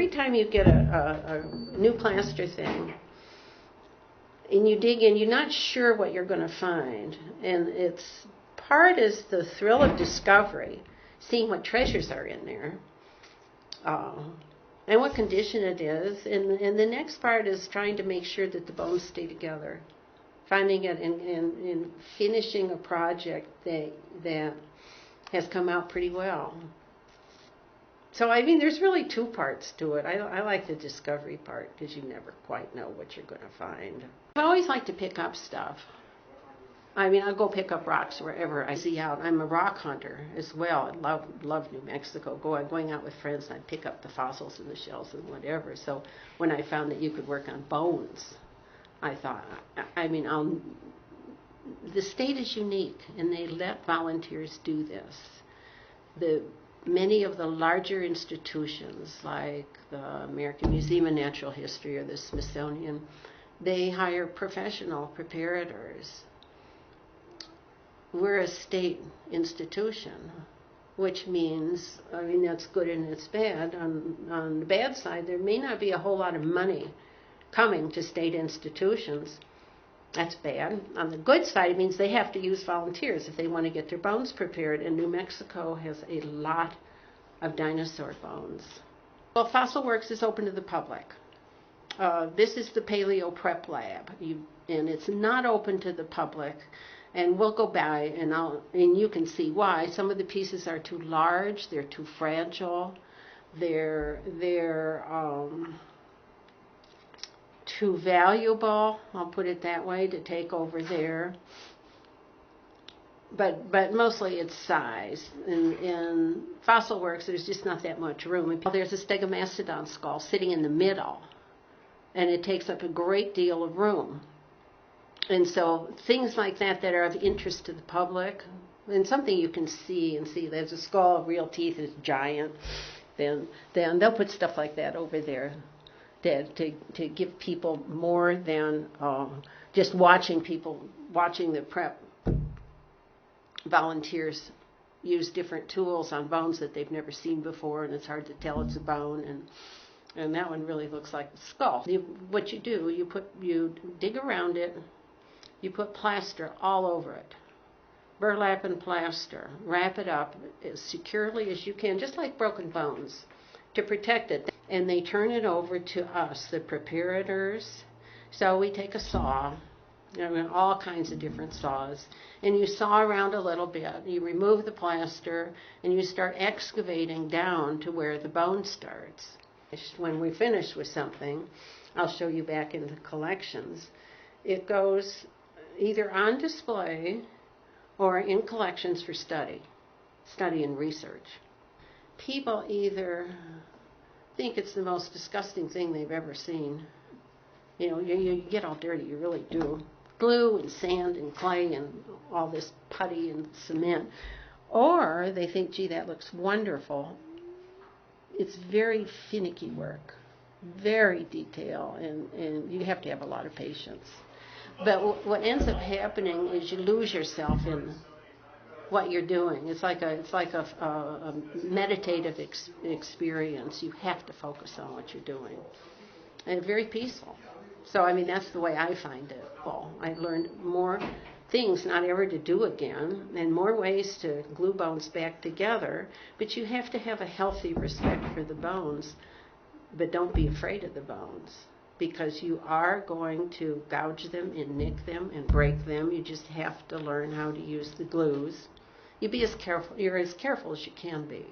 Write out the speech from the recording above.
every time you get a new plaster thing, and you dig in, you're not sure what you're going to find. And it's part is the thrill of discovery, seeing what treasures are in there, and what condition it is. And the next part is trying to make sure that the bones stay together, finding it and finishing a project that has come out pretty well. So, I mean, there's really two parts to it. I like the discovery part because you never quite know what you're going to find. I always like to pick up stuff. I mean, I'll go pick up rocks wherever I see out. I'm a rock hunter as well. I love New Mexico. Going out with friends, and I'd pick up the fossils and the shells and whatever. So when I found that you could work on bones, I thought, I mean, the state is unique, and they let volunteers do this. Many of the larger institutions, like the American Museum of Natural History or the Smithsonian, they hire professional preparators. We're a state institution, which means, I mean, that's good and it's bad. On the bad side, there may not be a whole lot of money coming to state institutions. That's bad. On the good side, it means they have to use volunteers if they want to get their bones prepared, and New Mexico has a lot of dinosaur bones. Well, FossilWorks is open to the public. This is the Paleo Prep Lab, and it's not open to the public. And we'll go by, and you can see why. Some of the pieces are too large, they're too fragile, they're too valuable, I'll put it that way, to take over there. But mostly it's size. In FossilWorks, there's just not that much room. There's a stegomastodon skull sitting in the middle, and it takes up a great deal of room. And so things like that are of interest to the public, and something you can see there's a skull, real teeth, is giant, then they'll put stuff like that over there to give people more than just watching the prep volunteers use different tools on bones that they've never seen before, and it's hard to tell it's a bone, and that one really looks like the skull. What you do, you dig around it, you put plaster all over it, burlap and plaster, wrap it up as securely as you can, just like broken bones, to protect it. And they turn it over to us, the preparators. So we take a saw, all kinds of different saws, and you saw around a little bit. You remove the plaster, and you start excavating down to where the bone starts. When we finish with something, I'll show you back in the collections. It goes either on display or in collections for study and research. People either think it's the most disgusting thing they've ever seen. You get all dirty, you really do. Glue and sand and clay and all this putty and cement. Or they think, gee, that looks wonderful. It's very finicky work, very detailed, and you have to have a lot of patience. But what ends up happening is you lose yourself in what you're doing. It's like a meditative experience. You have to focus on what you're doing, and very peaceful. So, I mean, that's the way I find it. Well, I learned more things not ever to do again, and more ways to glue bones back together. But you have to have a healthy respect for the bones, but don't be afraid of the bones, because you are going to gouge them and nick them and break them. You just have to learn how to use the glues. You're as careful as you can be.